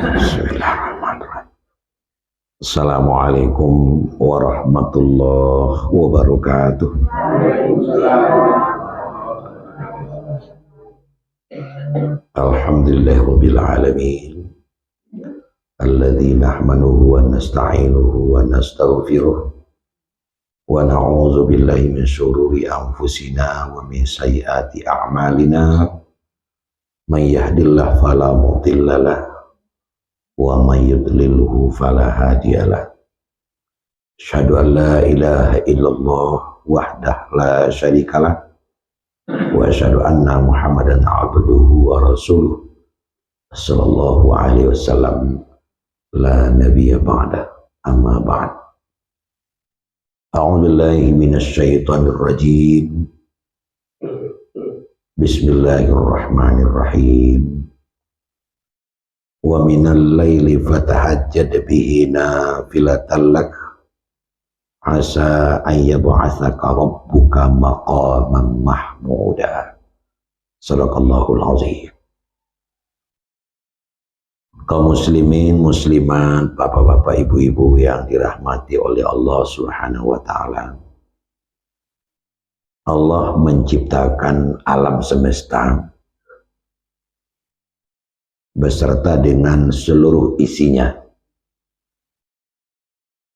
Bismillahirrahmanirrahim. Assalamualaikum warahmatullahi wabarakatuh. Alhamdulillahirabbil alamin. Alladzi nahmaduhu wa nasta'inuhu wa nastaghfiruh wa na'udzu billahi min syururi anfusina wa min sayyiati a'malina. May yahdihillahu fala mudilla lahu wa may yudlilhu fala hadiyalah. Asyhadu an la ilaha illallah wahdahu la syarikalah wa asyhadu anna Muhammadan abduhu wa rasuluh sallallahu alaihi wasallam la nabiyya ba'da amma ba'd. A'udzu billahi minasy syaithanir rajim. Bismillahirrahmanirrahim. Wa minal laili fatahajjad bihi nafilatan lak asa an yab'atsaka rabbuka maqaman mahmuda. Shadaqallahul azim. Kaum muslimin, muslimat, bapak-bapak, ibu-ibu yang dirahmati oleh Allah Subhanahu wa taala. Allah menciptakan alam semesta beserta dengan seluruh isinya.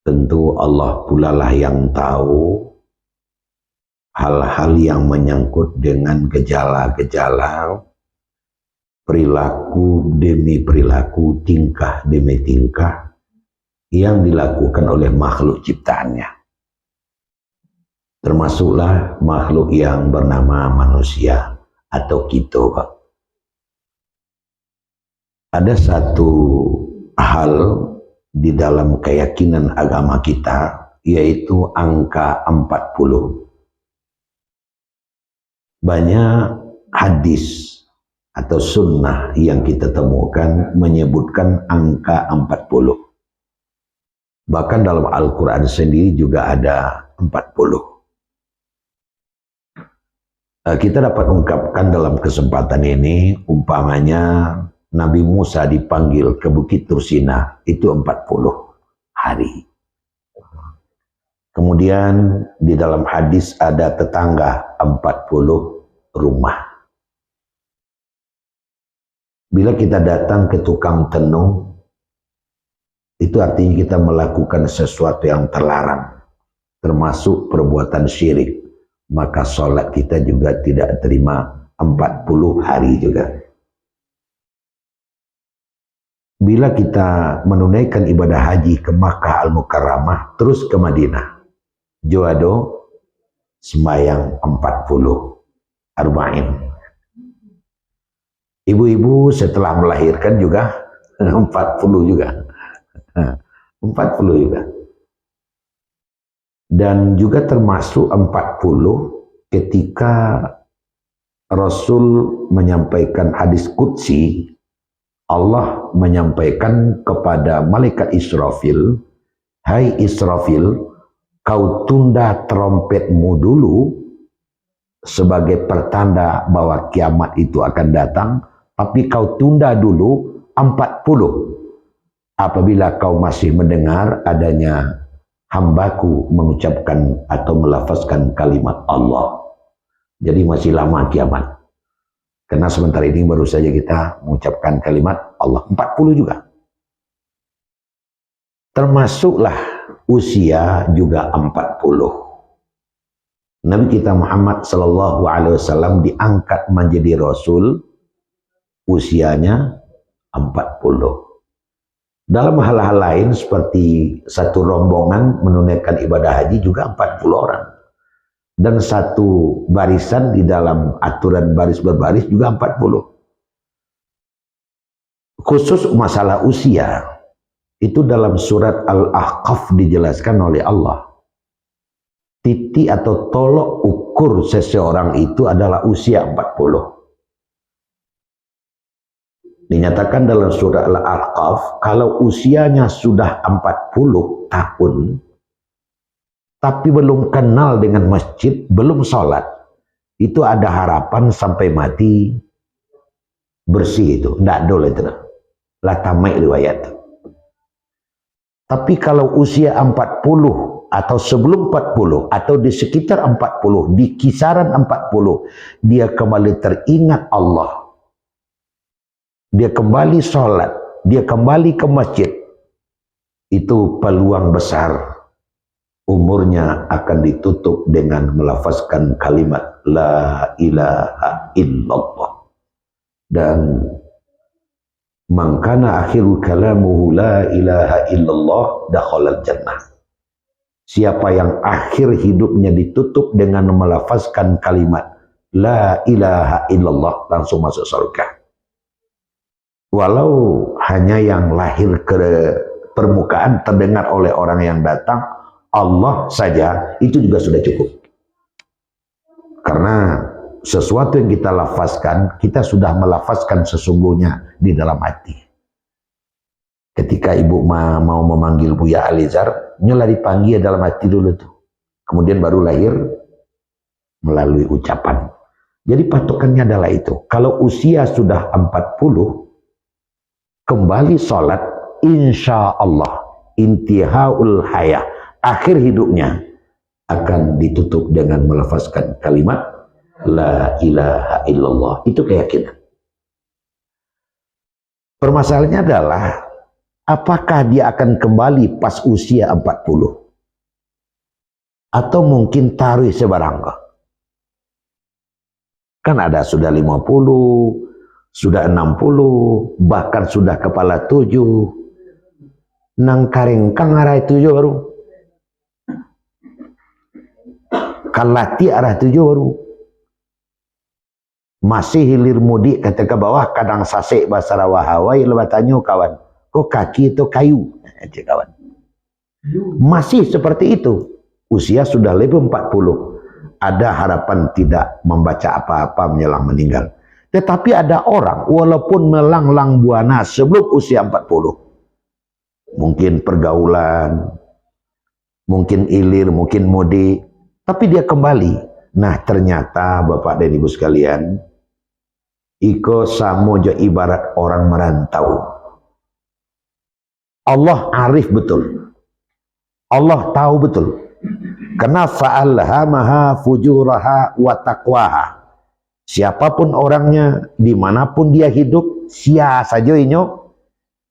Tentu Allah pula lah yang tahu hal-hal yang menyangkut dengan gejala-gejala, perilaku demi perilaku, tingkah demi tingkah yang dilakukan oleh makhluk ciptaannya. Termasuklah makhluk yang bernama manusia atau kita, Pak. Ada satu hal di dalam keyakinan agama kita, yaitu angka 40. Banyak hadis atau sunnah yang kita temukan menyebutkan angka 40. Bahkan dalam Al-Quran sendiri juga ada 40. Kita dapat ungkapkan dalam kesempatan ini, umpamanya Nabi Musa dipanggil ke Bukit Tursina, itu 40 hari. Kemudian di dalam hadis ada tetangga 40 rumah. Bila kita datang ke tukang tenung, itu artinya kita melakukan sesuatu yang terlarang, termasuk perbuatan syirik. Maka sholat kita juga tidak terima 40 hari juga. Bila kita menunaikan ibadah haji ke Makkah Al-Mukarramah, terus ke Madinah, Joado sembahyang 40 arba'in. Ibu-ibu setelah melahirkan juga 40 juga. 40 juga. Dan juga termasuk 40 ketika Rasul menyampaikan hadis qudsi. Allah menyampaikan kepada malaikat Israfil, "Hai Israfil, kau tunda trompetmu dulu sebagai pertanda bahwa kiamat itu akan datang, tapi kau tunda dulu 40 apabila kau masih mendengar adanya hambaku mengucapkan atau melafazkan kalimat Allah." Jadi masih lama kiamat. Karena sebentar ini baru saja kita mengucapkan kalimat Allah. 40 juga. Termasuklah usia juga 40. Nabi kita Muhammad sallallahu alaihi wasallam diangkat menjadi Rasul usianya 40. Dalam hal-hal lain seperti satu rombongan menunaikan ibadah haji juga 40 orang. Dan satu barisan di dalam aturan baris berbaris juga 40. Khusus masalah usia, itu dalam surat Al-Ahqaf dijelaskan oleh Allah. Titik atau tolok ukur seseorang itu adalah usia 40. Dinyatakan dalam surah Al-Ahqaf, kalau usianya sudah 40 tahun, tapi belum kenal dengan masjid, belum sholat, itu ada harapan sampai mati bersih itu, tidak boleh itu. lah tamat riwayat. Tapi kalau usia 40 atau sebelum 40 atau di sekitar 40, di kisaran 40, dia kembali teringat Allah, dia kembali sholat, dia kembali ke masjid, itu peluang besar umurnya akan ditutup dengan melafazkan kalimat la ilaha illallah. Dan man kana akhiru kalamuhu la ilaha illallah dakhalal jannah. Siapa yang akhir hidupnya ditutup dengan melafazkan kalimat la ilaha illallah langsung masuk surga. Walau hanya yang lahir ke permukaan terdengar oleh orang yang datang, Allah saja itu juga sudah cukup. Karena sesuatu yang kita lafazkan, kita sudah melafazkan sesungguhnya di dalam hati. Ketika ibu mau memanggil Buya Alizar, nyolah dipanggil dalam hati dulu tuh. Kemudian baru lahir melalui ucapan. Jadi patokannya adalah itu. Kalau usia sudah 40, kembali sholat, insya Allah, intihaul hayah, akhir hidupnya akan ditutup dengan melafazkan kalimat la ilaha illallah. Itu keyakinan. Permasalahannya adalah apakah dia akan kembali pas usia 40 atau mungkin taruh sebarang. Kan ada sudah 50, sudah 60, bahkan sudah kepala 7, nang karengkang arah 7 baru, kalati arah 7 baru, masih hilir mudik kata ke bawah, kadang sasek bahasa rawahawai lebatannya kawan, kok kaki itu kayu, kawan, masih seperti itu, usia sudah lebih 40, ada harapan tidak membaca apa-apa menjelang meninggal. Tetapi ada orang walaupun melanglang buana sebelum usia 40, mungkin pergaulan, mungkin ilir, mungkin mudik, tapi dia kembali. Nah ternyata Bapak dan Ibu sekalian, iko samo jo ibarat orang merantau. Allah arif betul, Allah tahu betul. Karena fa'alhamaha fujuraha wa taqwaha. Siapapun orangnya, dimanapun dia hidup, sia saja inyo,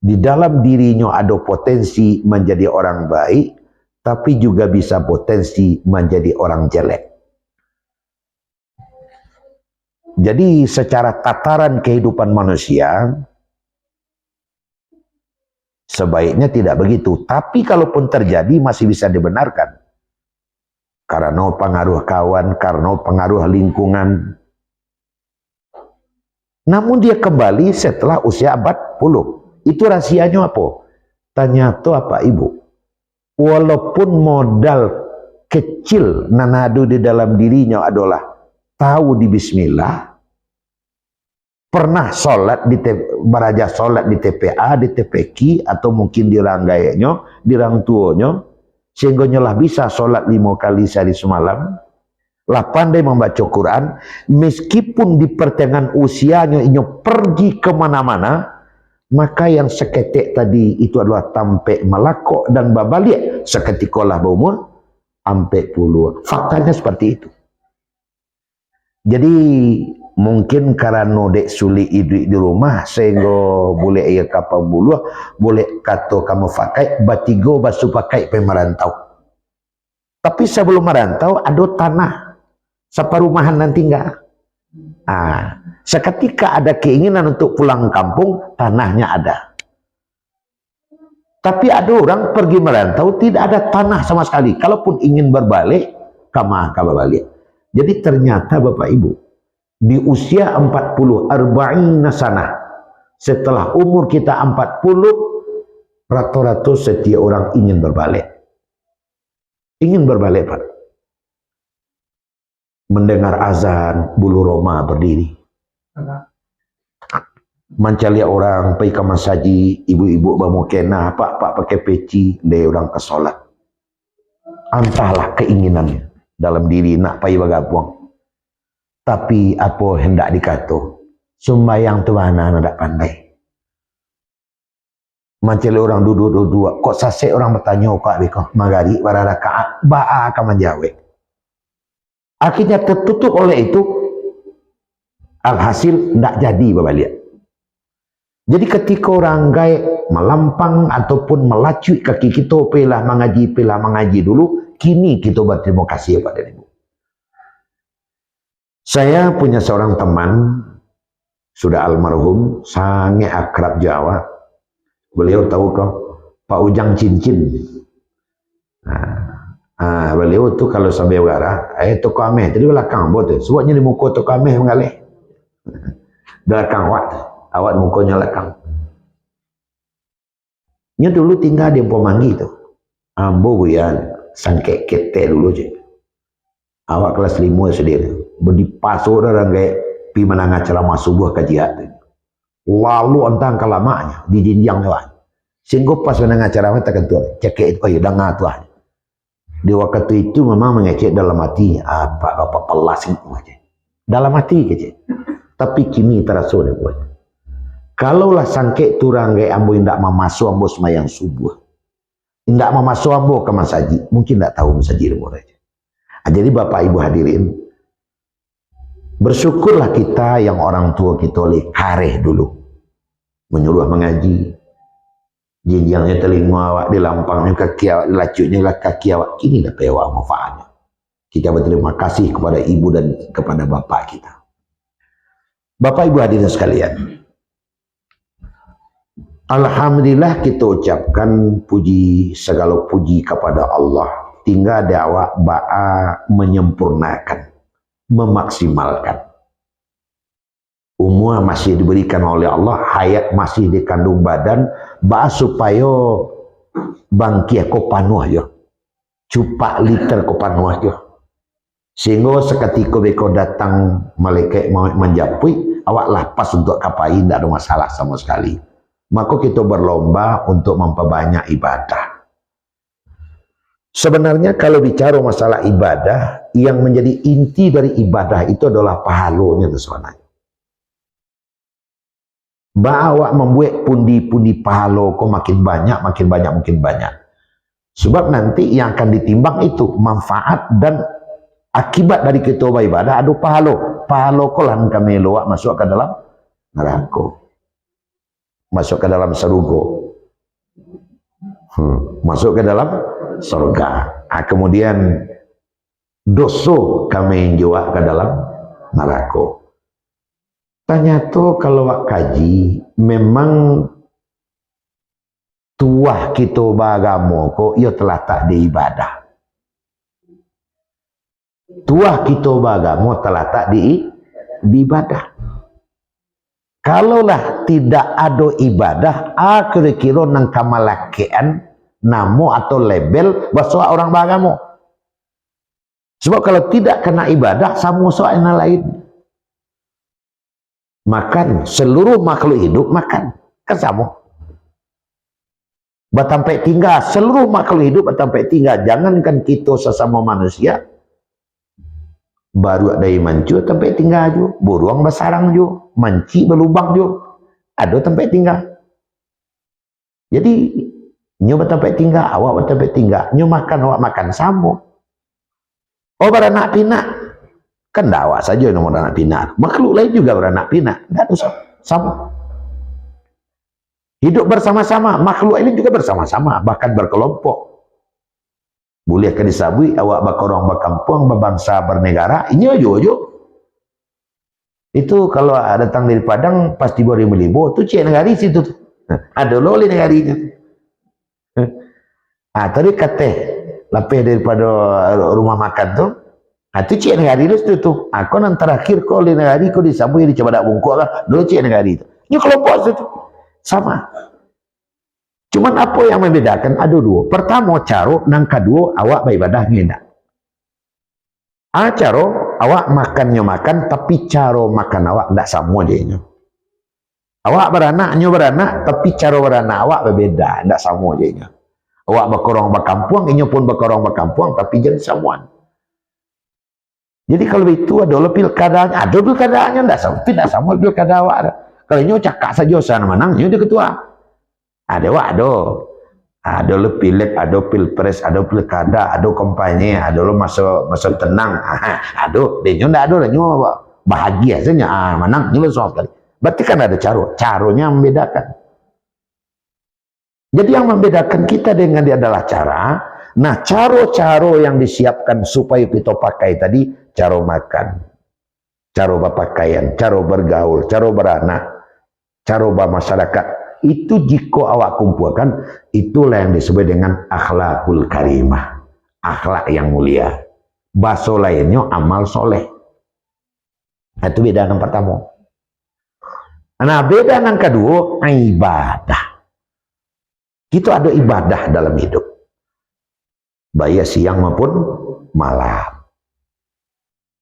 di dalam dirinya ada potensi menjadi orang baik, tapi juga bisa potensi menjadi orang jelek. Jadi secara tataran kehidupan manusia, sebaiknya tidak begitu. Tapi kalaupun terjadi masih bisa dibenarkan. Karena pengaruh kawan, karena pengaruh lingkungan. Namun dia kembali setelah usia 40. Itu rahasianya apa? Tanya tuh apa ibu? Walaupun modal kecil nanadu di dalam dirinya adalah tahu di bismillah, pernah sholat di beraja sholat di TPA, di TPQ, atau mungkin di ranggayanya, di rang tuanya, sehingga nyolah bisa sholat 5 kali sehari semalam, lah pandai membaca Quran, meskipun di pertengahan usianya ini pergi kemana-mana, maka yang seketik tadi itu adalah tampe melakok dan babalik seketikolah berumur ampe puluh. Faktanya seperti itu. Jadi mungkin karena dek sulit hidup di rumah sehingga boleh air kapal bulu, boleh kata kamu pakai batigo basu pakai pemerantau. Tapi sebelum merantau ada tanah separumahan nanti enggak. Seketika ada keinginan untuk pulang kampung, tanahnya ada. Tapi ada orang pergi merantau tidak ada tanah sama sekali. Kalaupun ingin berbalik, kama balik. Jadi ternyata Bapak Ibu, di usia 40, arba'ina sana, setelah umur kita 40, rata-rata setiap orang ingin berbalik. Ingin berbalik, Pak. Mendengar azan, bulu roma berdiri. Mencari orang, pergi ke masjid, ibu-ibu bawa kena, pak pakai peci, dia orang ke sholat. Entahlah keinginannya dalam diri nak pergi bagapuang. Tapi apa hendak dikata, sembahyang tu mana nak pandai. Macam orang duduk-duduk, kok sasek orang bertanya kok beko magari para rakaat ba'a akan menjawab. Akhirnya tertutup oleh itu, alhasil tidak jadi berbalik. Jadi ketika orang gaib melampang ataupun melacui kaki kita, pelah mengaji dulu, kini kita berterima kasih kepada ibu. Saya punya seorang teman, sudah almarhum, sangat akrab Jawa. Beliau tahu kok, Pak Ujang Cincin. Beliau tu kalau sampai bergarah, toko ameh, tadi belakang buat tu. Sebabnya di muka toko ameh mengalih. Belakang awak mukanya belakang. Nya dulu tinggal di Pomanggi tu. Ambo buyan, sangkek kete dulu je. Awak kelas 5 sendiri. Berdipasuk orang kayak pi menang ceramah subuh kajian. Lalu entang kelamanya di jinjang hewan. Sehingga pas menang ceramah tak kentu. Cekek itu dengar tuan. Di waktu itu memang mengecek dalam hati apa pelas itu aja. Dalam hati kecek. Tapi kini terasa dia buat. Kalaulah sangkek turang kayak ambo indak memasuk ambo semayang subuh. Indak memasuk ambo ke masjid, mungkin tak tahu masjid aja. Jadi Bapak Ibu hadirin, bersyukurlah kita yang orang tua kita oleh kareh dulu. Menyuruh mengaji. Jinjangnya telinga awak, di lampangnya kaki awak, dilacutnya kaki awak. Kini dah pewak manfaatnya. Kita berterima kasih kepada ibu dan kepada bapak kita. Bapak Ibu hadirin sekalian, alhamdulillah kita ucapkan puji, segala puji kepada Allah. Tinggal dakwah ba'a menyempurnakan, memaksimalkan. Umur masih diberikan oleh Allah, hayat masih dikandung badan, ba'a supaya bangkia ko panuh aja. Cupak liter ko panuh aja. Sehingga seketika beko datang malaikat menjapui, awak lapas untuk kapai, tidak ada masalah sama sekali. Maka kita berlomba untuk memperbanyak ibadah. Sebenarnya kalau bicara masalah ibadah, yang menjadi inti dari ibadah itu adalah pahalanya itu sebenarnya. Bawa membuat pundi-pundi pahala kok makin banyak, makin banyak. Sebab nanti yang akan ditimbang itu manfaat dan akibat dari kita beribadah ada pahala. Pahala kolan kami luak masuk ke dalam neraka. Masuk ke dalam surga. Masuk ke dalam surga. Kemudian dosa kami jua ke dalam neraka. Ternyata kalau wak kaji memang tuah kita beragama kok ia telah tak diibadah. Tuah kita beragama telah tak diibadah. Kalaulah tidak ada ibadah, kira-kira nang kamalakean namo atau label bahasa orang beragama. Sebab kalau tidak kena ibadah, sama soal yang lain. Makan, seluruh makhluk hidup makan, kan sama. Batampai tinggal, seluruh makhluk hidup batampai tinggal. Jangankan kita sesama manusia, baru ada yang mancu tempat tinggal juga, burung bersarang juga, manci berlubang juga, ada tempat tinggal. Jadi nyo tempat tinggal, awak tempat tinggal, nyo makan awak makan sama. Oh beranak pinak, kan awak saja nomor beranak pinak, makhluk lain juga beranak pinak, tidak ada sama. Hidup bersama-sama, makhluk lain juga bersama-sama, bahkan berkelompok. Boleh kan disabui awak berkorong berkampung berbangsa bernegara ini aja. Itu kalau datang dari Padang pasti boleh melibo tu cek negari situ tu. Ada loli negarinya. Tadi kata lapih daripada rumah makan tu. Tu cek negari tu tu. Aku nan terakhir kau di negari kau disabui dicoba dak bungkuk lah. Dulu cek negari tu. Ini kelompok tu sama. Cuman apa yang membedakan ada dua. Pertama cara, nang kedua awak beribadah ngendak. Cara awak makannya makan, tapi cara makan awak tidak sama dia. Awak beranaknya beranak, tapi cara beranak awak berbeda, tidak sama dia. Awak berkorong berkampung, ini pun berkorong berkampung, tapi jangan samuan. Jadi kalau itu adalah pilkadanya, ada pilkadanya tidak sama pilkada awak. Kalau ini cakap saja sana menang, ini dia ketua. Ada ada lo pileg, ada pilpres, ada pilkada, ada kampanye, ada lo masa tenang, ada dia ndak ada nyo bahagia saja, menang nyo soal sekali. Berarti kan ada caronya membedakan. Jadi yang membedakan kita dengan dia adalah cara. Nah, caro-caro yang disiapkan supaya kita pakai tadi, caro makan, caro berpakaian, caro bergaul, caro beranak, caro bermasyarakat. Itu jika awak kumpulkan, itulah yang disebut dengan akhlakul karimah, akhlak yang mulia. Bahasa lainnya amal soleh. Itu beda yang pertama. Nah, beda yang kedua, ibadah. Kita ada ibadah dalam hidup, baik siang maupun malam.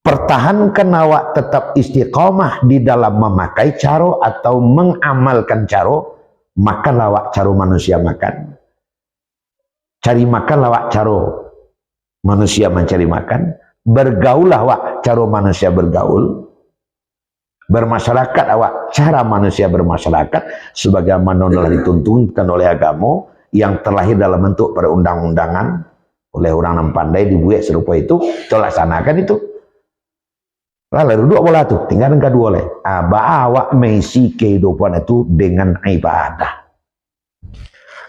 Pertahankan awak tetap istiqomah di dalam memakai caro atau mengamalkan caro. Makan lawak caro manusia makan, cari makan lawak caro manusia mencari makan, bergaul lawak caro manusia bergaul, bermasyarakat awak cara manusia bermasyarakat sebagaimana telah dituntunkan oleh agama yang terlahir dalam bentuk perundang-undangan oleh orang yang pandai dibuat serupa itu, laksanakan itu. Lalu duduk bola tuh, tinggal yang kedua oleh awak mengisi kehidupan itu dengan ibadah.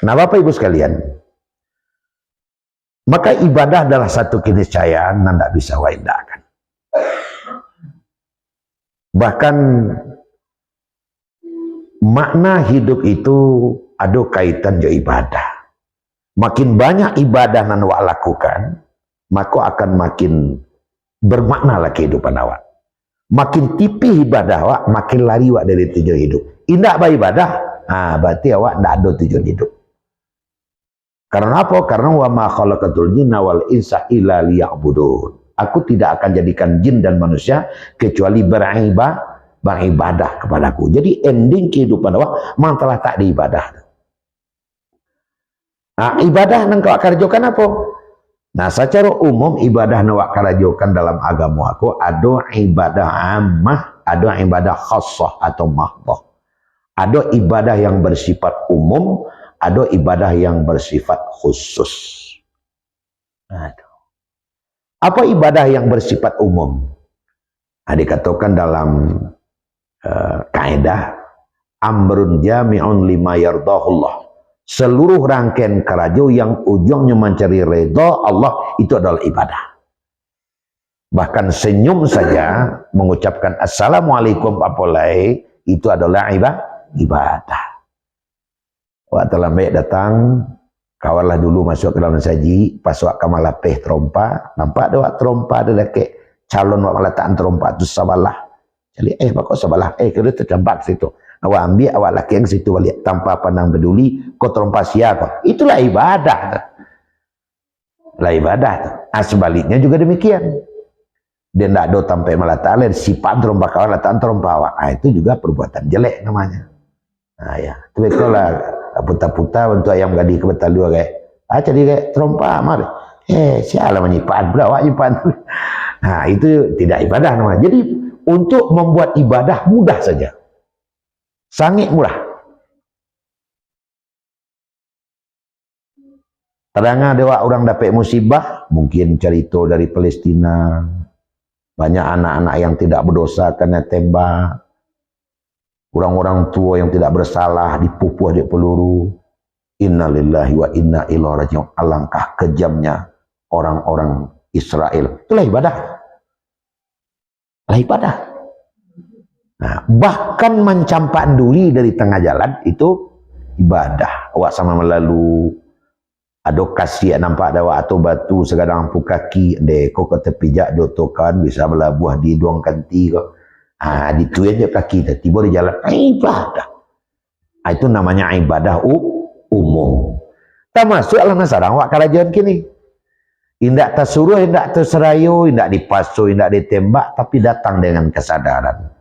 Nah, Bapak Ibu sekalian, maka ibadah adalah satu keniscayaan yang tidak bisa waindakan. Bahkan makna hidup itu ada kaitan dengan ibadah. Makin banyak ibadah yang awak lakukan, maka akan makin bermaknalah kehidupan awak. Makin tipis ibadah awak, makin lari awak dari tujuan hidup. Indah beribadah, berarti awak tidak ada tujuan hidup. Karena apa? Karena wa ma khalaqatul jinna wal insa illa liya'budun. Aku tidak akan jadikan jin dan manusia kecuali beribadah kepadaku. Jadi ending kehidupan awak memang telah tak diibadah. Nah, ibadah yang kau kerjakan apa? Nah, secara umum ibadah yang wak karajokan dalam agama aku ada ibadah ammah, ada ibadah khassah atau mahdoh. Ada ibadah yang bersifat umum, ada ibadah yang bersifat khusus. Apa ibadah yang bersifat umum? Nah, dikatakan dalam kaidah amrun jami'un lima yardahullah. Seluruh rangkaian karajo yang ujungnya mencari redha Allah itu adalah ibadah. Bahkan senyum saja mengucapkan assalamualaikum apolai itu adalah ibadah. Waktu lambat datang, kawanlah dulu masuk ke dalam saji, pas wak kamalapeh trompa, nampak ada wak trompa ada laki calon wak meletakkan trompa itu sabalah. Jadi kok sabalah, kira terdampak situ. Awak ambil awak laki yang situ balik tanpa pandang peduli kau trompa siapa. Itulah ibadah. Lah ibadah. Sebaliknya juga demikian. Dia tidak ada sampai meletakkan sifat trompa kawan letakkan trompa awak. Itu juga perbuatan jelek namanya. Nah ya, tapi kalau putar-putar untuk ayam gadi ke betal dua kayak, jadi kayak trompa mari. Siapa menyipat pula awak nyipat. Nah itu tidak ibadah namanya. Jadi untuk membuat ibadah mudah saja. Sangat murah. Kadang ada orang dapat musibah, mungkin cerita dari Palestina, banyak anak-anak yang tidak berdosa kena tembak, orang-orang tua yang tidak bersalah dipupuh di peluru. Innalillahi wa inna ilaihi raji'un. Alangkah kejamnya orang-orang Israel. Itulah ibadah. Itulah ibadah. Nah, bahkan mencampak duri dari tengah jalan itu ibadah. Awak sama melalu ada kasih nampak ada atau batu segadang ampu kaki dek kau ke tepi jak dotokan bisa melabuh di duang kanti kau. Dituin je kaki tiba di jalan ibadah. Itu namanya ibadah umum. Termasuk alam sarang awak kerajaan kini. Indak tersuruh, indak terserayu, indak dipasu, indak ditembak, tapi datang dengan kesadaran.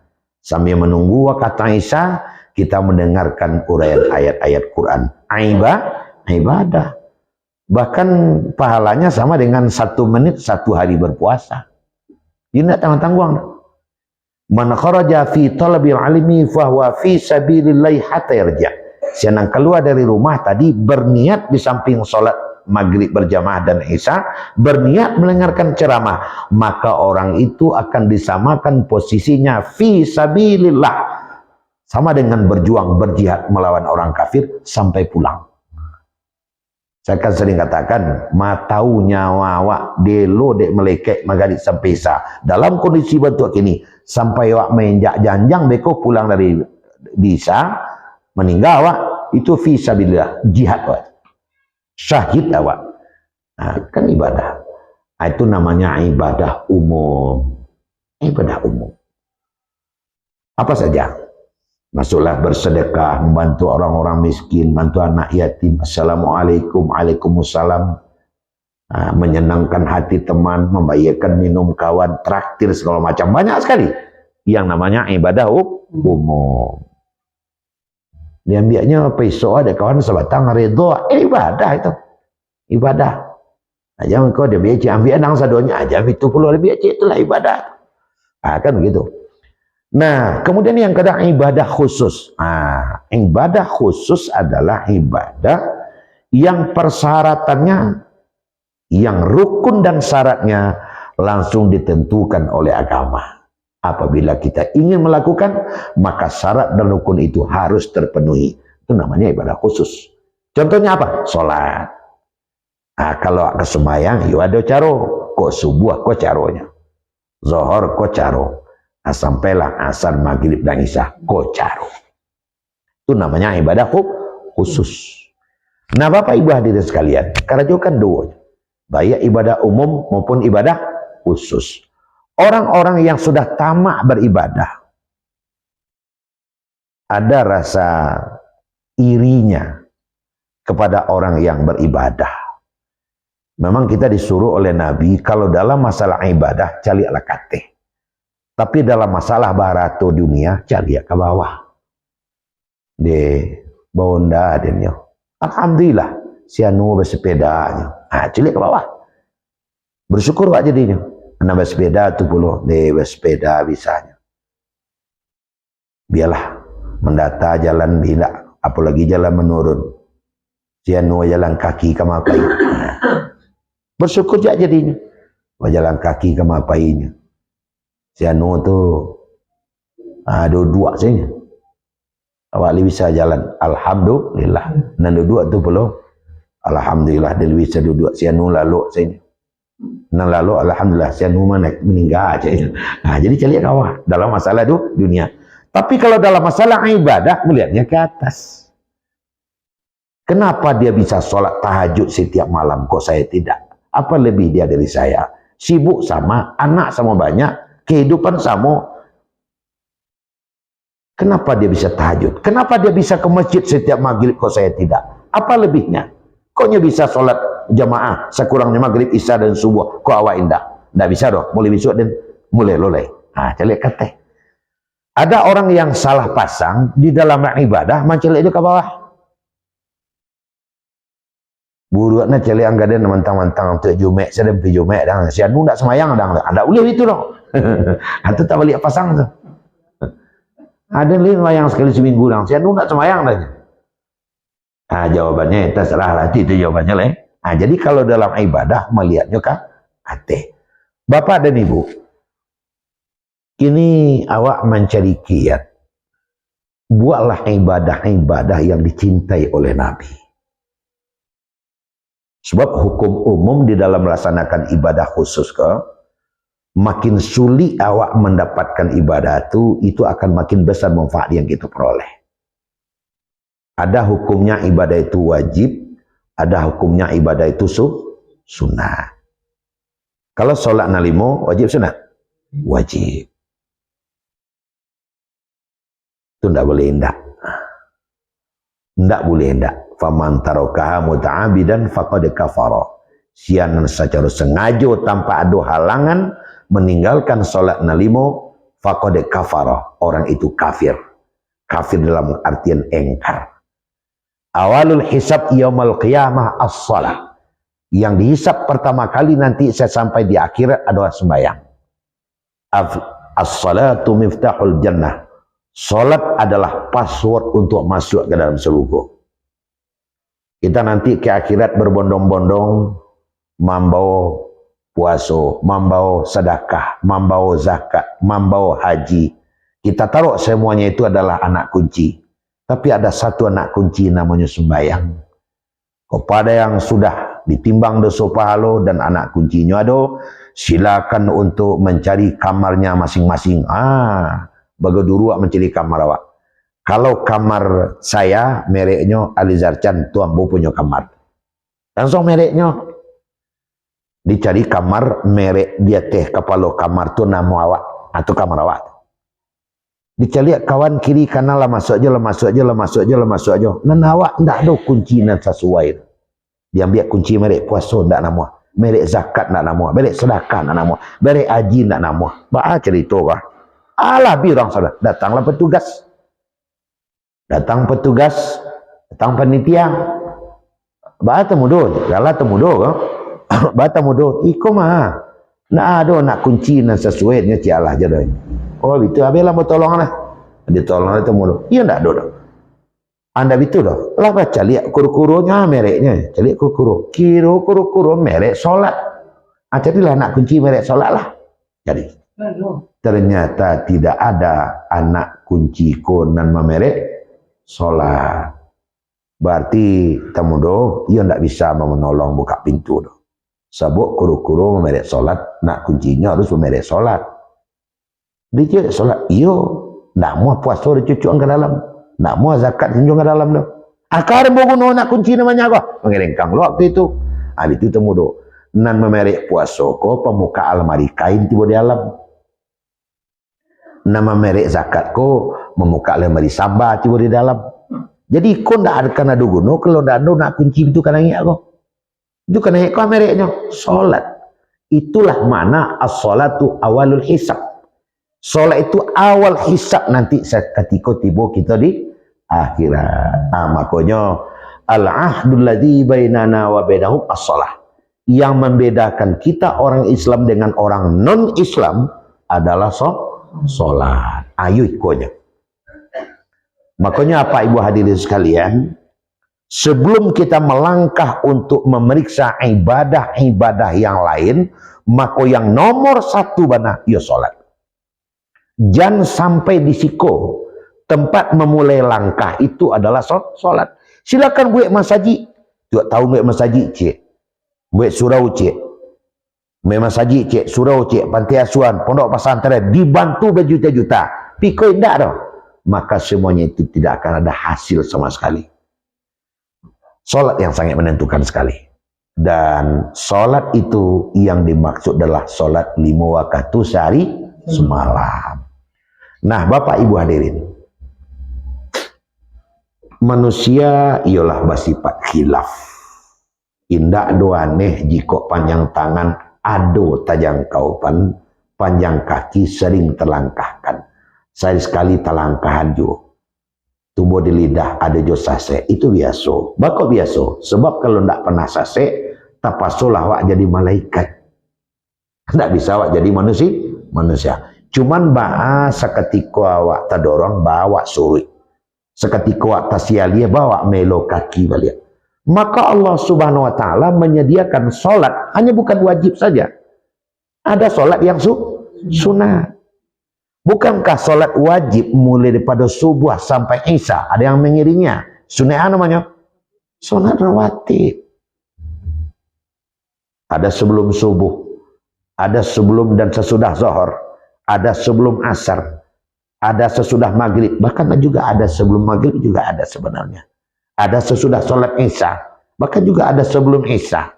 Sambil menunggu kata Aisyah, kita mendengarkan uraian ayat-ayat Quran. Ibadah. Bahkan pahalanya sama dengan 1 menit 1 hari berpuasa. Ini tidak tanggung-tanggung. Man kharaja fi talabil alimi fahuwa fi sabilillahi hatta yarja. siang keluar dari rumah tadi berniat di samping sholat maghrib berjamaah dan isya, berniat mendengarkan ceramah, maka orang itu akan disamakan posisinya fi sabilillah, sama dengan berjuang berjihad melawan orang kafir sampai pulang. Saya kan sering katakan, matau nyawa awak delo dek melekek magari sampai isa. Dalam kondisi bentuk ini, sampai awak menjak janjang beko pulang dari isa, meninggal awak, itu fi sabilillah, jihad awak. Syahid awak. Nah, kan ibadah. Nah, itu namanya ibadah umum. Ibadah umum. Apa saja? Masuklah bersedekah, membantu orang-orang miskin, bantu anak yatim, assalamualaikum, waalaikumsalam, menyenangkan hati teman, membahagiakan minum kawan, traktir segala macam, banyak sekali yang namanya ibadah umum. Diambilnya peso ada kawan sebatang redha, ibadah itu, ibadah. Aja kau dia biar ambil anang sadonya aja, itu puluh lebih itulah ibadah. Kan begitu. Nah, kemudian yang kedua ibadah khusus. Ibadah khusus adalah ibadah yang persyaratannya, yang rukun dan syaratnya langsung ditentukan oleh agama. Apabila kita ingin melakukan, maka syarat dan rukun itu harus terpenuhi. Itu namanya ibadah khusus. Contohnya apa? Sholat. Kalau ke sembahyang, ya ada caro. Kok subuh, kok caronya. Zohor, kok caro. Sampailah asar, maghrib dan isya, kocaro. Itu namanya ibadah khusus. Nah, Bapak Ibu hadirin sekalian, karena juga kan dua, baik ibadah umum maupun ibadah khusus. Orang-orang yang sudah tamak beribadah, ada rasa irinya kepada orang yang beribadah. Memang kita disuruh oleh Nabi, kalau dalam masalah ibadah, cari ala kateh. Tapi dalam masalah barato dunia, cari ke bawah. Di bonda adanya. Alhamdulillah, si anu bersepedanya. Cari ke bawah. Bersyukur wak jadinya. Anak bersepeda tu puluh, di bersepeda bisanya. Biarlah, mendata jalan bila, apalagi jalan menurun. Si anu jalan kaki ke mapai. Bersyukur jak jadinya. Jalan kaki ke mapainya. Si anu tu dua saja. Awak bisa jalan, alhamdulillah. Dan dua tu perlu, alhamdulillah dia bisa duduk. Si anu lalu saja. Nang lalu alhamdulillah, si anu mana meninggal saja. Jadi cari kawah dalam masalah tu dunia. Tapi kalau dalam masalah ibadah, melihatnya ke atas. Kenapa dia bisa sholat tahajud setiap malam, kok saya tidak? Apa lebih dia dari saya? Sibuk sama, anak sama banyak. Kehidupan sama. Kenapa dia bisa tahajud? Kenapa dia bisa ke masjid setiap maghrib, kok saya tidak? Apa lebihnya? Koknya bisa sholat jamaah sekurangnya maghrib, isya dan subuh, kok awak indah? Tidak bisa dong, mulai besok dan mulai lolai. Calik kata. Ada orang yang salah pasang di dalam ibadah, mencalik dia ke bawah. Buruaknya calik anggadan mentang-mentang untuk jumek, sedang pergi jumek, dan si anu tak semayang, ada ulih itu dong. Itu tak balik pasang tu. Ada lima yang sekali seminggu dong. Si anu tak semayang dah. Jawabannya terserah lah, itu jawabannya lah. Jadi kalau dalam ibadah melihatnya kan hati. Bapak dan Ibu, ini awak mencari kiat. Buatlah ibadah-ibadah yang dicintai oleh Nabi. Sebab hukum umum di dalam melaksanakan ibadah khusus makin sulit awak mendapatkan ibadah itu akan makin besar manfaat yang kita peroleh. Ada hukumnya ibadah itu wajib, ada hukumnya ibadah itu sunnah. Kalau sholat nalimo wajib sunnah? Wajib. Itu tidak boleh indah. Tidak boleh indah. Faman tarokaha muta'abidan faqad kafara. Sianan secara sengaja tanpa ada halangan meninggalkan sholat nalimo, faqad kafara. Orang itu kafir. Kafir dalam artian engkar. Awalul hisab yaumul qiyamah as-salah. Yang dihisab pertama kali nanti saya sampai di akhirat adalah sembahyang. As-salatu miftahul jannah. Solat adalah password untuk masuk ke dalam surga. Kita nanti ke akhirat berbondong-bondong membawa puasa, membawa sedekah, membawa zakat, membawa haji. Kita taruh semuanya itu adalah anak kunci. Tapi ada satu anak kunci namanya sembahyang. Kepada yang sudah ditimbang dosa pahala dan anak kuncinya ada, silakan untuk mencari kamarnya masing-masing. Bagi dulu mencari kamar awak. Kalau kamar saya mereknya Alizar Chan, tuan bu punya kamar. Langsung mereknya dicari kamar merek dia teh kepala kamar tu nama awak atau kamar awak. Dicari kawan kiri kanan lah masuk aja, lah masuk aja, lah masuk aja, lah masuk aja. Nan awak ndak ada kunci nan sesuai. Dia ambil kunci merek puasa ndak nama, merek zakat ndak nama, merek sedekah ndak nama, merek haji ndak nama. Bah cerita bah. Alah birang saudara, datanglah petugas. Datang petugas, datang panitia. Bah temudo, galah temudo kan. Bah temudo, iko mah. Nak ada nak kunci nan sesuai nya cialah jadi. Oh itu abelah mau tolong lah. Ditolong itu temudo. Iya ndak ada. Anda itu dah. Lah baca lihat kuru-kurunya mereknya. Lihat kuru-kuru. Kuru-kuru merek solat. Jadilah nak kunci merek solat lah. Jadi ternyata tidak ada anak kunci konan merek solat. Berarti temudo ia ndak bisa menolong buka pintu doh. Sebab kuru-kuru merek solat, nak kuncinya harus merek solat. Dia solat, iyo, ndak mau puasa dicucuk ke dalam. Nak mau zakat junjung ke dalam dah. Akar bogono nak kunci namanya apa? Mengelengkang lo waktu itu. Itu temu do. Nan memerek puasa ko pemuka almari kain tiba di alam. Nama merek zakat ko memuka almari samba tiba di dalam. Jadi ko ndak ada kana dugono kalau ndak ada nak kunci itu kana ngiak ko. Itu kana ko mereknya salat. Itulah makna as-salatu awalul hisab. Solat itu awal hisab nanti ketika tiba kita di akhirat. Makanya al-ahdul ladzi bainana wa bainahum as-shalah. Yang membedakan kita orang Islam dengan orang non-Islam adalah solat. Ayo ikonya. Makanya apa ibu hadirin sekalian, sebelum kita melangkah untuk memeriksa ibadah-ibadah yang lain, maka yang nomor satu bana ya solat. Jangan sampai di siko tempat memulai langkah itu adalah solat. Silakan buat masaji. Juga tahu buat masaji cik. Buat surau cik. Buat masaji cik, surau cik, pantai asuhan, pondok pesantren dibantu berjuta-juta. Piko indah dah. Maka semuanya itu tidak akan ada hasil sama sekali. Solat yang sangat menentukan sekali. Dan solat itu yang dimaksud adalah solat 5 waktu sehari semalam. Nah, Bapak Ibu hadirin, manusia ialah bersifat khilaf. Indak doaneh jika panjang tangan ado tajang kaupan, panjang kaki sering terlangkahkan. Saya sekali terlangkahan juga. Tumbuh di lidah ada jo sase, itu biasa. Bakal biasa, sebab kalau ndak pernah sase, tapasolah wak jadi malaikat. Ndak bisa wak jadi manusia. Cuman seketika awak terdorong bawa suri. Seketika awak tasialia bawa melo kaki balik. Maka Allah Subhanahu wa taala menyediakan solat hanya bukan wajib saja. Ada solat yang sunat. Bukankah solat wajib mulai daripada subuh sampai isya ada yang mengiringnya? Sunat namanya solat rawatib. Ada sebelum subuh, ada sebelum dan sesudah zuhur. Ada sebelum asar, ada sesudah maghrib, bahkan juga ada sebelum maghrib juga ada sebenarnya. Ada sesudah sholat isya, bahkan juga ada sebelum isya.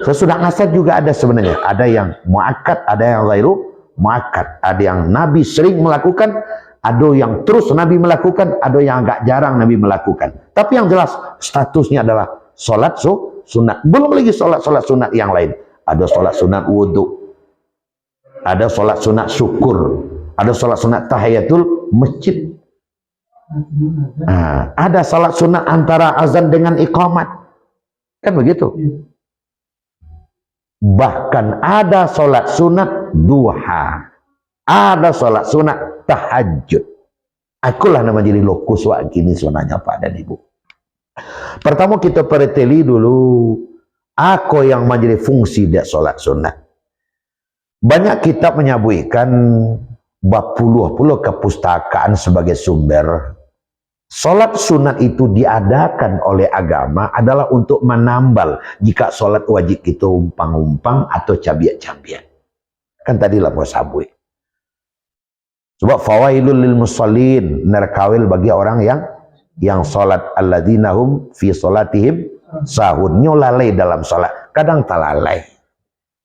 Sesudah asar juga ada sebenarnya. Ada yang muakkad, ada yang ghairu muakkad. Ada yang Nabi sering melakukan, ada yang terus Nabi melakukan, ada yang agak jarang Nabi melakukan. Tapi yang jelas statusnya adalah sholat sunat. Belum lagi sholat sunat yang lain. Ada sholat sunat wudhu. Ada sholat sunat syukur, ada sholat sunat tahiyatul masjid, ada sholat sunat antara azan dengan iqamat, kan begitu. Bahkan ada sholat sunat duha, ada sholat sunat tahajud. Akulah nama jadi lokus wak kini sebenarnya Pak dan Ibu. Pertama kita perteli dulu, aku yang menjadi fungsi dia solat sunat. Banyak kitab menyebutkan berpuluh-puluh kepustakaan sebagai sumber. Solat sunat itu diadakan oleh agama adalah untuk menambal jika solat wajib kita umpang-umpang atau cabiak-cabiak. Kan tadi lah mau sabui. Sebab fawailul lil musallin, nerkawil bagi orang yang salat alladzina hum fi salatihim sahun, lalai dalam salat. Kadang talalai,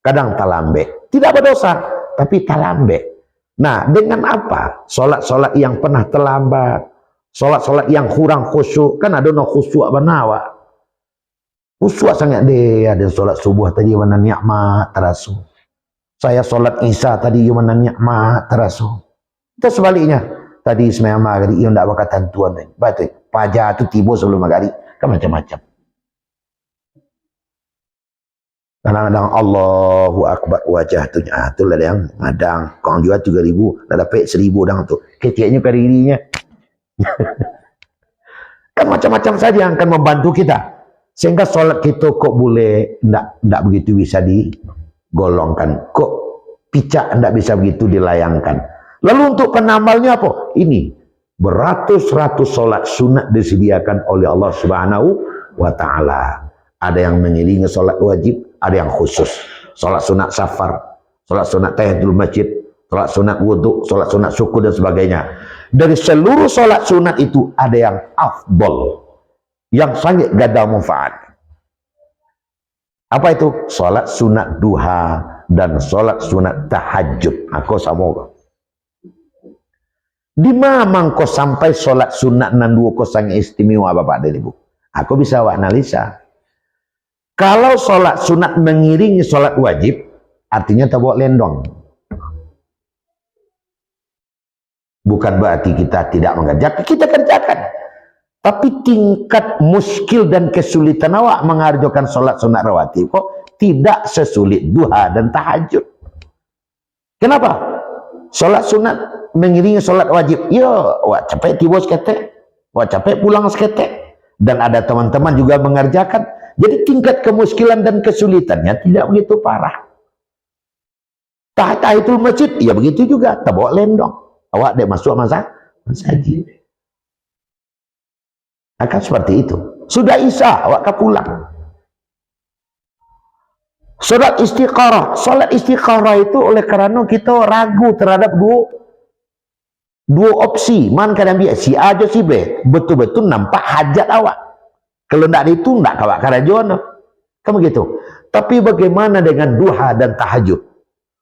kadang talambe. Tidak berdosa, tapi talambe. Nah, dengan apa? Salat-salat yang pernah terlambat, salat-salat yang kurang khusyuk, kan ada no khusyuk banawa. Khusyuk sangat dia, ada salat subuh tadi mana nikmat terasu. Saya salat isya tadi mana nikmat terasu. Itu sebaliknya. Tadi semaya maghrib, ia tidak bakal tentuan. Betul. Pajak itu tiba sebelum maghrib. Kan macam-macam. Kadang-kadang Allahu Akbar wajah tu. Itu lah yang ngadang. Kau jual 3.000, dah dapat 1.000 dang tu. Keciknya peririnya. Kan macam-macam saja yang akan membantu kita. Sehingga solat kita kok boleh tidak begitu bisa digolongkan. Kok picak tidak bisa begitu dilayangkan. Lalu untuk penamalnya apa? Ini beratus-ratus solat sunat disediakan oleh Allah Subhanahu wa Ta'ala. Ada yang mengiringi solat wajib, ada yang khusus. Solat sunat safar, solat sunat tahiyatul masjid, solat sunat wudhu, solat sunat syukur dan sebagainya. Dari seluruh solat sunat itu ada yang afdol, yang sangat gada manfaat. Apa itu? Solat sunat duha dan solat sunat tahajud. Aku sama. Di mana kau sampai solat sunat nan dua kau sangat istimewa Bapak dan Ibu? Aku bisa analisa. Kalau solat sunat mengiringi solat wajib, artinya tak bawa lendong. Bukan berarti kita tidak mengerjakan, kita kerjakan. Tapi tingkat muskil dan kesulitan awak mengerjakan solat sunat rawatib kok tidak sesulit duha dan tahajud. Kenapa? Solat sunat mengiringi solat wajib. Ya, wak capek tiba seketek, wak capek pulang seketek. Dan ada teman-teman juga mengerjakan. Jadi tingkat kemuskilan dan kesulitannya tidak begitu parah. Tahiyatul masjid, ya begitu juga. Tak bawa lendong. Awak dek masuk masjid. Akan seperti itu. Sudah isya, awak ke pulang. Solat istiqarah. Solat istiqarah itu oleh kerana kita ragu terhadap dua opsi. Man kadang biar si A atau si B. Betul-betul nampak hajat awak. Kalau tidak itu, tidak kawak karajuan. Kan begitu. Tapi bagaimana dengan duha dan tahajud?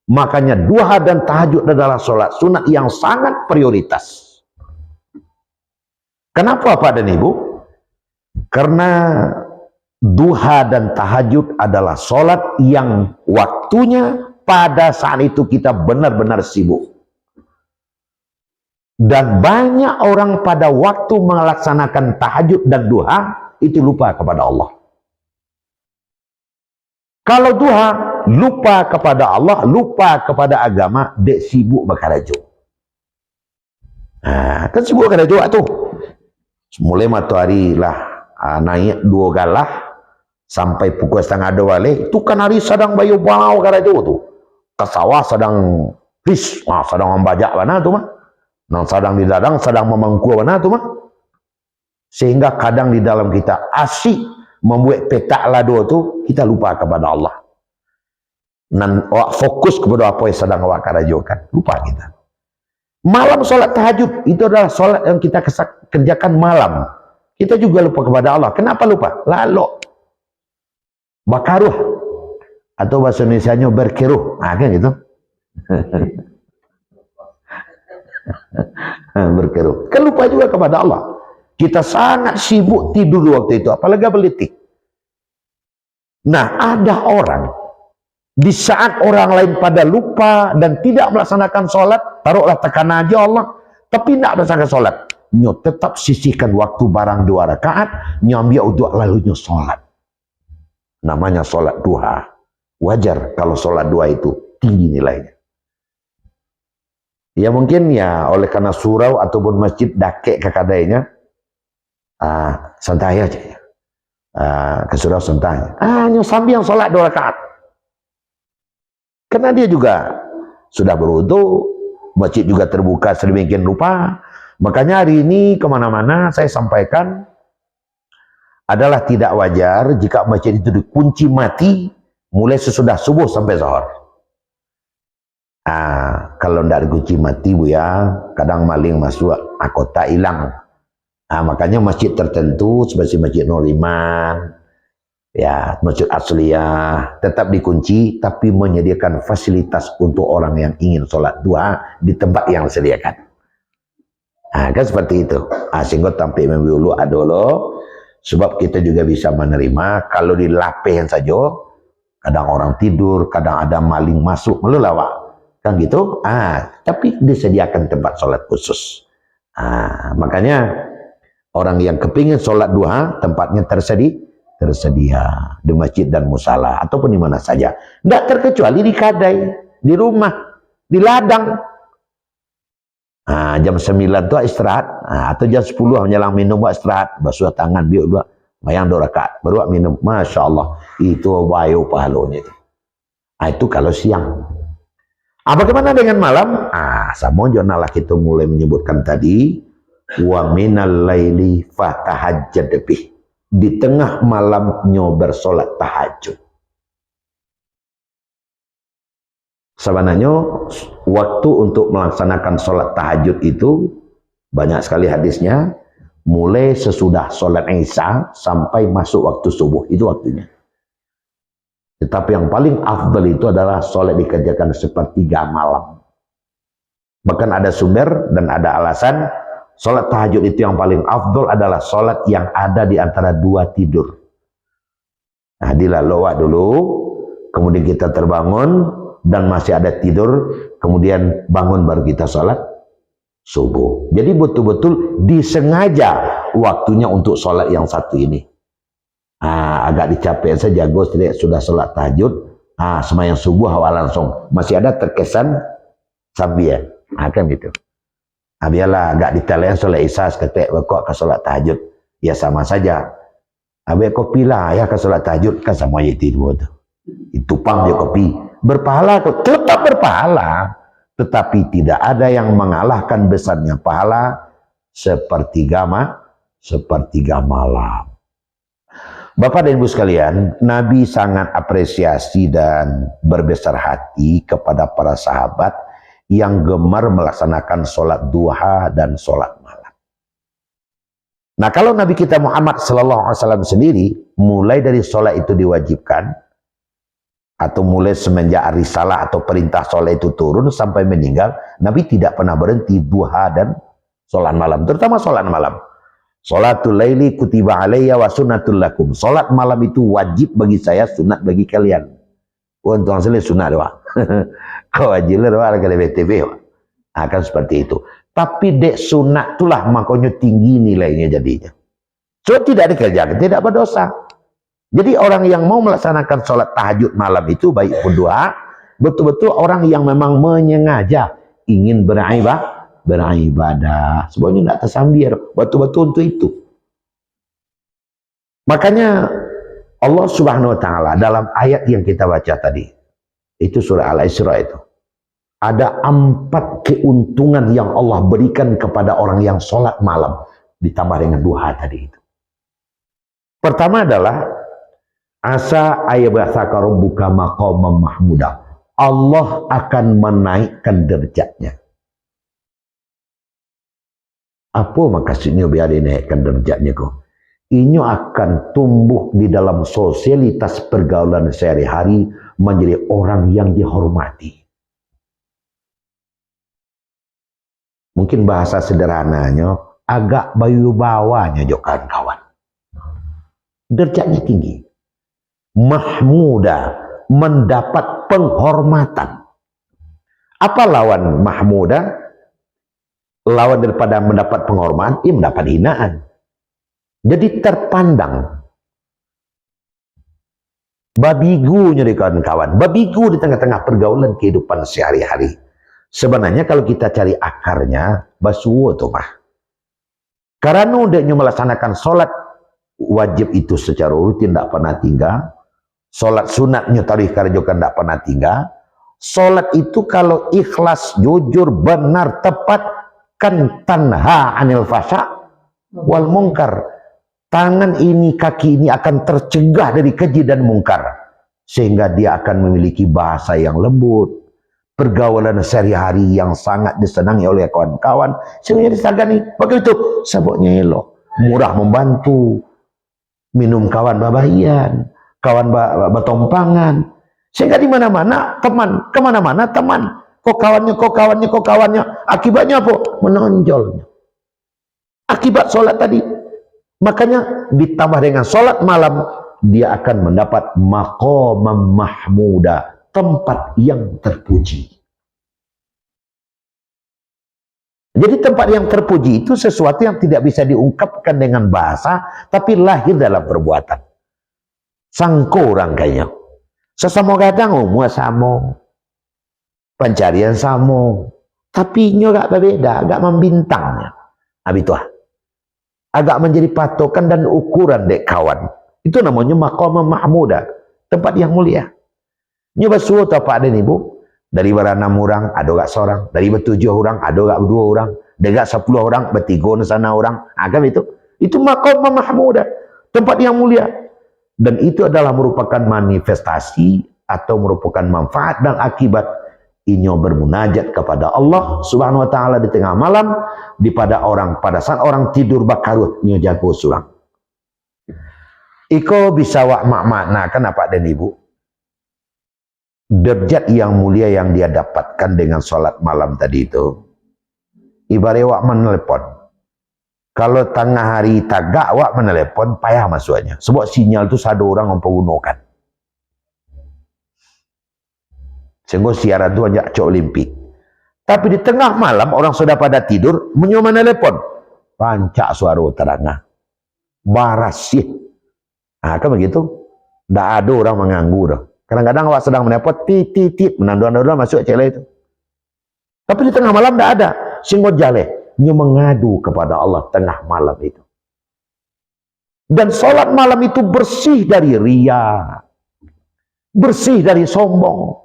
Makanya duha dan tahajud adalah solat sunat yang sangat prioritas. Kenapa Pak dan Ibu? Karena duha dan tahajud adalah solat yang waktunya pada saat itu kita benar-benar sibuk. Dan banyak orang pada waktu melaksanakan tahajud dan duha itu lupa kepada Allah. Kalau duha lupa kepada Allah, lupa kepada agama, dek sibuk berkarajo. Kan sibuk berkarajo tu. Mulai matahari lah naik 2 galah sampai pukul 1:30 balik. Itu kan hari sedang bayu bau karajo tu. Ke sawah sedang fish, sedang membajak mana tu mah. Nang sedang di ladang sedang memangku mana tu mah. Sehingga kadang di dalam kita asyik membuat petak lado tu, kita lupa kepada Allah. Dan fokus kepada apa yang sedang awak karajokan. Lupa kita. Malam solat tahajud, itu adalah solat yang kita kerjakan malam. Kita juga lupa kepada Allah. Kenapa lupa? Lalu. Bakaruh. Atau bahasa Indonesianya berkeruh. Kan gitu. Berkeruh. Kan lupa juga kepada Allah. Kita sangat sibuk tidur waktu itu, apalagi belitik. Nah, ada orang di saat orang lain pada lupa dan tidak melaksanakan sholat, taruhlah tekan aja Allah, tapi tidak melaksanakan sholat. Nyo tetap sisihkan waktu barang 2 rakaat, nyambil untuk lalunya sholat. Namanya sholat duha. Wajar kalau sholat duha itu tinggi nilainya. Ya mungkin ya oleh karena surau ataupun masjid dakek kakadainya, santai aja ya. Ke surau santai. Hanya sambil yang sholat 2 rakaat. Karena dia juga sudah berwudu, masjid juga terbuka sedemikian rupa. Makanya hari ini kemana-mana saya sampaikan adalah tidak wajar jika masjid itu dikunci mati mulai sesudah subuh sampai zuhur. Kalau tidak dikunci mati Bu ya, kadang maling masuk, kota hilang. Makanya masjid tertentu seperti Masjid Nur Iman, ya Masjid Asliyah tetap dikunci, tapi menyediakan fasilitas untuk orang yang ingin sholat duha di tempat yang disediakan. Kan seperti itu. Sehingga tampil membiulu adolo, sebab kita juga bisa menerima kalau di lapehan saja, kadang orang tidur, kadang ada maling masuk, melulawak, kan gitu. Tapi disediakan tempat sholat khusus. Makanya orang yang kepingin sholat duha, tempatnya tersedia di masjid dan musala ataupun di mana saja. Tidak terkecuali di kadai, di rumah, di ladang. Jam 9 itu istirahat, atau jam 10 menjelang minum buat istirahat, basuh tangan biar buat mayang 2 rakaat baru minum. Masya Allah, itu bayu pahalanya itu. Itu kalau siang. Bagaimana dengan malam? Sama jurnal kita mulai menyebutkan tadi, wa minal laili fatahajjad bih. Di tengah malamnya bersolat tahajud. Sebenarnya waktu untuk melaksanakan sholat tahajud itu banyak sekali hadisnya, mulai sesudah sholat Isya sampai masuk waktu subuh, itu waktunya. Tetapi yang paling afdal itu adalah sholat dikerjakan sepertiga malam. Bahkan ada sumber dan ada alasan, sholat tahajud itu yang paling afdal adalah sholat yang ada di antara 2 tidur. Dilalui dulu, kemudian kita terbangun, dan masih ada tidur, kemudian bangun baru kita sholat subuh. Jadi betul-betul disengaja waktunya untuk sholat yang satu ini. Agak dicapai saja, sudah sholat tahajud, semayang subuh awal langsung. Masih ada terkesan sambil ya, kan gitu. Biarlah agak ditalayan sholat isya, ketek kok ke sholat tahajud, ya sama saja. Kok pilih ya ke sholat tahajud, kan sama ya tidur tuh. Itu pang ya kopi. Berpahala, tetap berpahala, tetapi tidak ada yang mengalahkan besarnya pahala sepertiga malam. Bapak dan Ibu sekalian, Nabi sangat apresiasi dan berbesar hati kepada para sahabat yang gemar melaksanakan sholat duha dan sholat malam. Nah, kalau Nabi kita Muhammad SAW sendiri, mulai dari sholat itu diwajibkan, atau mulai semenjak risalah atau perintah sholat itu turun sampai meninggal, Nabi tidak pernah berhenti duha dan sholat malam, terutama sholat malam. Sholatul laili kutiba alayya wa sunnatul lakum. Sholat malam itu wajib bagi saya, sunat bagi kalian. Untuk hasilnya sunat doang. Kau wajib doang kalau BTV. Akan seperti itu. Tapi dek sunat itulah makanya tinggi nilainya jadinya. So tidak dikerjakan, tidak berdosa. Jadi orang yang mau melaksanakan sholat tahajud malam itu baik pun doa, betul-betul orang yang memang menyengaja ingin beribadah. Sebenarnya tidak tersambil, betul-betul untuk itu. Makanya Allah Subhanahu Wa Taala dalam ayat yang kita baca tadi, itu surah Al-Isra itu, ada 4 keuntungan yang Allah berikan kepada orang yang sholat malam ditambah dengan duha tadi itu. Pertama adalah asa ayyabasaka rabbuka maqaman mahmuda. Allah akan menaikkan derajatnya. Apa maksudnya biar dinaikkan derajatnya kok? Ini akan tumbuh di dalam sosialitas pergaulan sehari-hari menjadi orang yang dihormati. Mungkin bahasa sederhananya agak bayu bawanya juga kawan. Derajatnya tinggi. Mahmuda, mendapat penghormatan. Apa lawan mahmuda? Lawan daripada mendapat penghormatan, ia mendapat hinaan. Jadi terpandang. Babigu jadi kawan-kawan. Babigu di tengah-tengah pergaulan kehidupan sehari-hari. Sebenarnya kalau kita cari akarnya, basuwo tuh mah. Karena udah melaksanakan sholat wajib itu secara rutin tidak pernah tinggal. Sholat sunatnya tarikh karjokan tidak pernah tinggal. Sholat itu kalau ikhlas, jujur, benar, tepat, kan tanha anil fasya wal mungkar. Tangan ini, kaki ini akan tercegah dari keji dan mungkar. Sehingga dia akan memiliki bahasa yang lembut. Pergaulan sehari-hari yang sangat disenangi oleh kawan-kawan. Sehingga disegani. Begitu, sabuknya elok. Murah membantu. Minum kawan babahian. Kawan batompangan. Sehingga di mana-mana teman. Kemana-mana teman. Kok kawannya. Akibatnya apa? Menonjolnya. Akibat sholat tadi. Makanya ditambah dengan sholat malam, dia akan mendapat maqamam mahmuda, tempat yang terpuji. Jadi tempat yang terpuji itu sesuatu yang tidak bisa diungkapkan dengan bahasa, tapi lahir dalam perbuatan. Sangko orang kayaknya. Sesama kadang umur sama, pencarian sama, tapi nyo gak berbeda, gak membintangnya. Habituah. Agak menjadi patokan dan ukuran dek kawan. Itu namanya maqamam mahmuda, tempat yang mulia. Nyoba suatu apa ada nih bu? Dari bara 6 orang, ada gak seorang. Dari 7 orang, ada gak 2 orang. Dari 10 orang, 3 sana orang. Agam itu. Itu maqamam mahmuda, tempat yang mulia. Dan itu adalah merupakan manifestasi atau merupakan manfaat dan akibat inyo bermunajat kepada Allah Subhanahu wa taala di tengah malam, pada saat orang tidur bakaruh nyo jago surang. Iko bisa wak makna kan apa dan ibu? Derajat yang mulia yang dia dapatkan dengan sholat malam tadi itu. Ibarat wak menelepon. Kalau tengah hari tagak wak menelepon payah masuknya. Sebab sinyal itu satu orang mempergunakan. Sehingga siaran itu hanya cok Olimpik. Tapi di tengah malam orang sudah pada tidur, menyoman telepon. Pancak suara terangah. Barasih. Nah, kan begitu. Tidak ada orang mengganggu dah. Kadang-kadang awak sedang menelpon, tit, menandu-nandu masuk cek itu. Tapi di tengah malam tidak ada. Sehingga jale. Nyo mengadu kepada Allah tengah malam itu. Dan sholat malam itu bersih dari ria. Bersih dari sombong.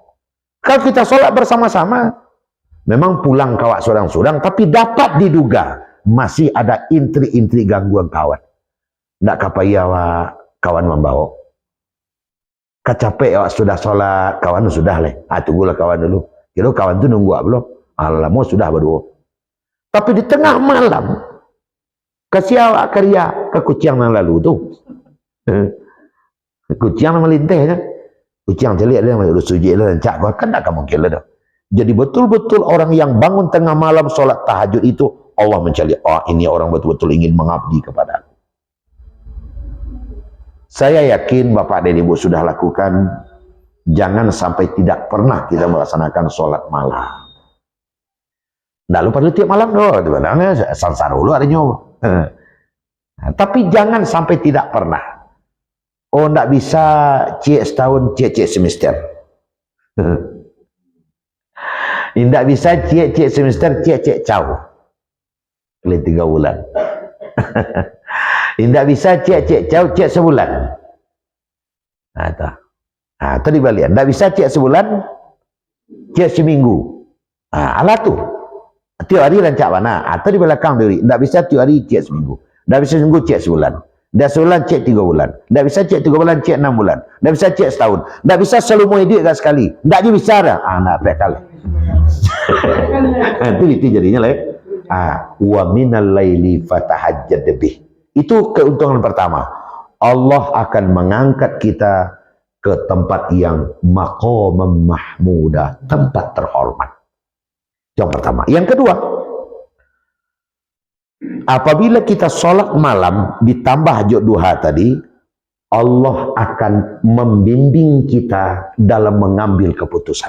Kalau kita sholat bersama-sama, memang pulang kawak surang-surang, tapi dapat diduga masih ada intri-intri gangguan kawan. Tidak kapaya kawan membawa. Kecapek sudah sholat, kawan sudah leh. Tunggulah kawan dulu. Kira kawan itu nunggu belum? Alamu sudah berdua. Tapi di tengah malam, kasih awak karya ke kucing yang lalu tuh. Kucing yang melinteh kan? Kucing celik dia masuk sujud dan cak kan tak mungkin lah. Jadi betul-betul orang yang bangun tengah malam sholat tahajud itu Allah mencari, oh ini orang betul-betul ingin mengabdi kepada aku. Saya yakin Bapak dan Ibu sudah lakukan. Jangan sampai tidak pernah kita melaksanakan sholat malam. Nggak lupa dulu tiap malam doh, sebenarnya sansar dulu ada nyoba. Tapi jangan sampai tidak pernah. Oh, tidak bisa cek setahun, cek semester. Tidak bisa cek semester, cek jauh. Kali 3 bulan. Tidak bisa cek jauh, cek sebulan. Nah, tadi balik. Tidak bisa cek sebulan, cek seminggu. Alah tu. Tiap hari rancak mana? Tadi belakang diri. Tidak bisa tiap hari cek seminggu. Tidak bisa seminggu cek sebulan. Dah sebulan cek 3 bulan. Tak bisa cek 3 bulan, cek 6 bulan. Tak bisa cek setahun. Tak bisa selumui duit kat sekali. Tak je bisa dah. Nak pekal. Itu jadinya lah. Wa minal laili fatahajjad bih. Itu keuntungan pertama. Allah akan mengangkat kita ke tempat yang maqamam mahmuda, tempat terhormat. Yang pertama. Yang kedua, apabila kita sholat malam ditambah hajat duha tadi, Allah akan membimbing kita dalam mengambil keputusan.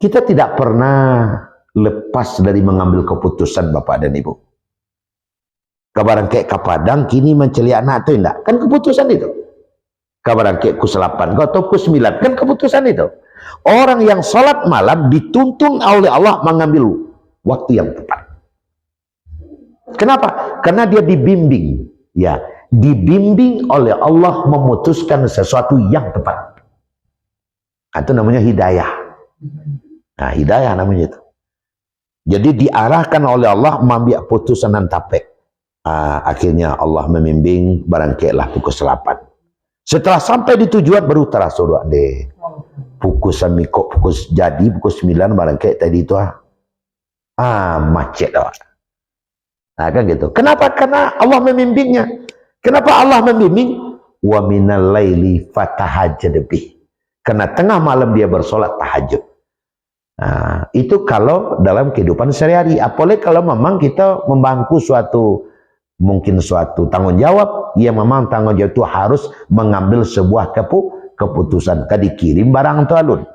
Kita tidak pernah lepas dari mengambil keputusan Bapak dan Ibu. Kabaran kek kapadang kini menceli anak itu enggak? Kan keputusan itu. Kabaran kek ku 8 atau ku 9 kan keputusan itu. Orang yang sholat malam dituntun oleh Allah mengambil waktu yang tepat. Kenapa? Karena dia dibimbing, ya, dibimbing oleh Allah memutuskan sesuatu yang tepat. Itu namanya hidayah. Nah, hidayah namanya itu. Jadi diarahkan oleh Allah mengambil putusan dan tapek. Akhirnya Allah membimbing, barangkailah pukul 8. Setelah sampai di tujuan baru terasuh deh. Pukul semikok, pukul jadi pukul 9 barangkali tadi itu macet dah. Nah, kan gitu. Kenapa? Karena Allah membimbingnya. Kenapa Allah membimbing? Wa minal laili fatahajjad bih. Karena tengah malam dia bersolat tahajud. Nah, itu kalau dalam kehidupan sehari-hari. Apalagi kalau memang kita membangku mungkin suatu tanggung jawab, ya memang tanggung jawab itu harus mengambil sebuah keputusan. Kadi kirim barang tu alun,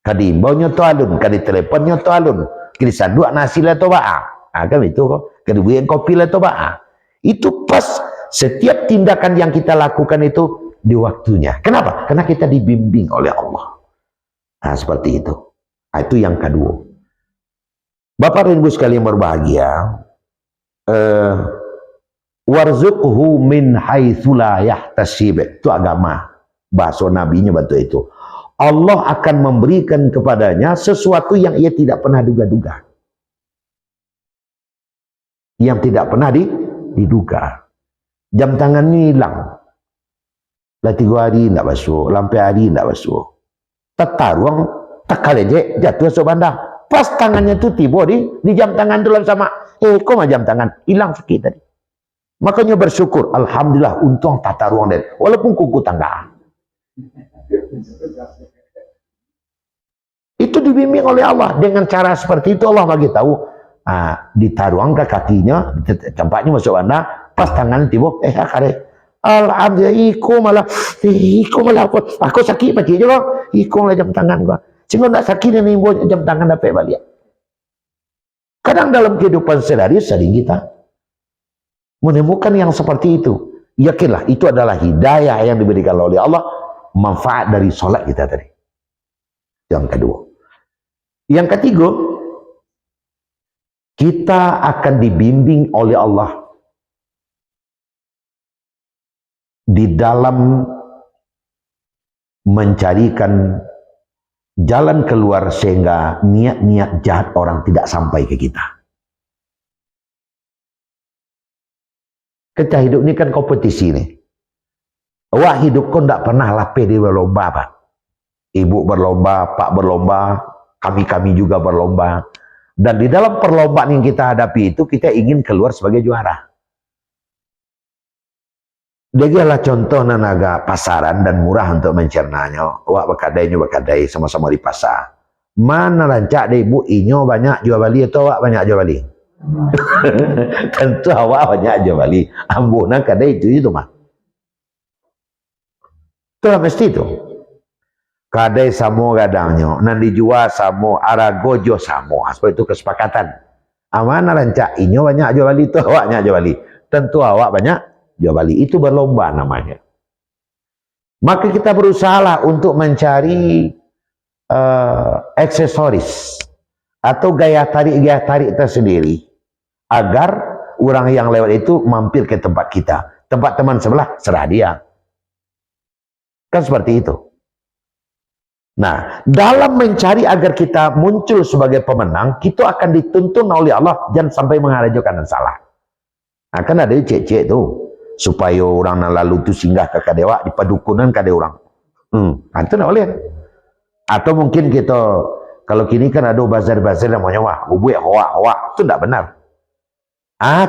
kadi imbaunya tu alun, kadi teleponnya tu alun, kadi sanduk nasi lah tu ba'a. Kan itu kok, kadi buat kopi lah tu ba'a. Itu pas setiap tindakan yang kita lakukan itu di waktunya. Kenapa? Karena kita dibimbing oleh Allah. Nah, seperti itu. Nah, itu yang kedua. Bapak dan Ibu sekalian berbahagia, warzuqhu min haitsu la yahtasib. Itu agama, bahasa nabinya bantu itu. Allah akan memberikan kepadanya sesuatu yang ia tidak pernah duga-duga, yang tidak pernah diduga. Jam tangan ini hilang, lah 3 hari tidak basuh, lampai hari tidak basuh, tetaruang tak aja jatuh ke bandar. Pas tangannya itu tiba di jam tangan dalam sama, kok mah jam tangan hilang sakit tadi. Makanya bersyukur, alhamdulillah, untung tata ruang dan walaupun kuku tangga. Itu dibimbing oleh Allah. Dengan cara seperti itu Allah bagi tahu, ditaruang ke kakinya, tempatnya masuk mana, pas tangan tiba, kare. Alhamdulillah, iku malah aku sakit pasti juga, iku lah jam tangan gua. Sehingga tak sakit ini jam tangan dapat balik. Kadang dalam kehidupan sehari-hari sering kita menemukan yang seperti itu. Yakinlah itu adalah hidayah yang diberikan oleh Allah, manfaat dari sholat kita tadi. Yang kedua. Yang ketiga, kita akan dibimbing oleh Allah di dalam mencarikan jalan keluar sehingga niat-niat jahat orang tidak sampai ke kita. Kita hidup ini kan kompetisi nih. Wah, hidup kau tidak pernah lapih di berlomba, Pak. Ibu berlomba, Pak berlomba, kami juga berlomba. Dan di dalam perlombaan yang kita hadapi itu, kita ingin keluar sebagai juara. Dialah contoh nanaga pasaran dan murah untuk mencernanya. Wah, berkadai sama-sama di pasar. Mana rancak deh ibu, inyo banyak jual beli atau wak banyak jual beli? Tentu awak banyak jual beli. Ambunan kadai itu mah. Itulah mesti itu. Kadai samo gadangnya, nan dijual samo, aragojo samo. Seperti itu kesepakatan. Mana rancak inyo banyak jual beli itu awaknya jual beli. Tentu awak banyak jual beli. Itu berlomba namanya. Maka kita berusaha untuk mencari aksesoris atau gaya tarik tersendiri agar orang yang lewat itu mampir ke tempat kita. Tempat teman sebelah serah dia. Kan seperti itu. Nah, dalam mencari agar kita muncul sebagai pemenang, kita akan dituntun oleh Allah jangan sampai mengarahkan yang salah. Nah, kan ada cek-cek tuh supaya orang yang lalu itu singgah ke kadewa di padukunan kade orang. Itu tidak boleh. Atau mungkin kita kalau kini kan ada bazar-bazar yang namanya wah, hoa, itu tidak benar.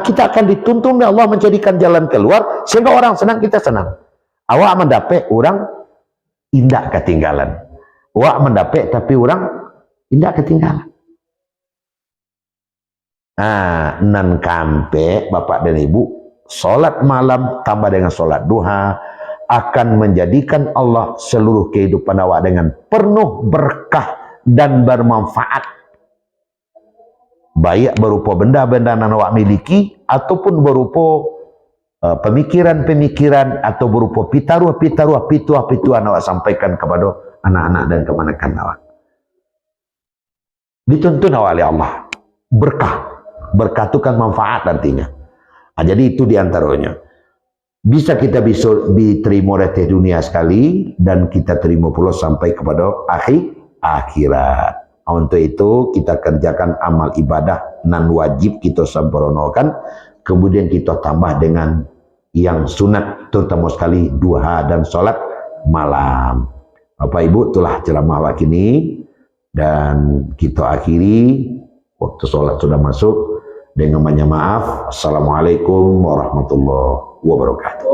Kita akan dituntun oleh Allah menjadikan jalan keluar sehingga orang senang, kita senang. Awak mendapat orang indah ketinggalan. Awak mendapat tapi orang indah ketinggalan. Nan kampe Bapak dan Ibu, sholat malam tambah dengan sholat duha akan menjadikan Allah seluruh kehidupan awak dengan penuh berkah dan bermanfaat. Baik berupa benda-benda yang awak miliki ataupun berupa pemikiran-pemikiran atau berupa pitaruh-pitaruh, pituah-pituah awak sampaikan kepada anak-anak dan keponakan awak. Dituntun oleh Allah. Berkah. Berkah itu kan manfaat artinya. Nah, jadi itu diantaranya. Bisa kita bisa diterima reteh dunia sekali dan kita terima pula sampai kepada akhirat. Untuk itu kita kerjakan amal ibadah nan wajib kita sempurnakan, kemudian kita tambah dengan yang sunat, terutama sekali duha dan sholat malam. Bapak Ibu, itulah ceramah wak ini dan kita akhiri. Waktu sholat sudah masuk. Dengan banyak maaf. Assalamualaikum warahmatullahi wabarakatuh.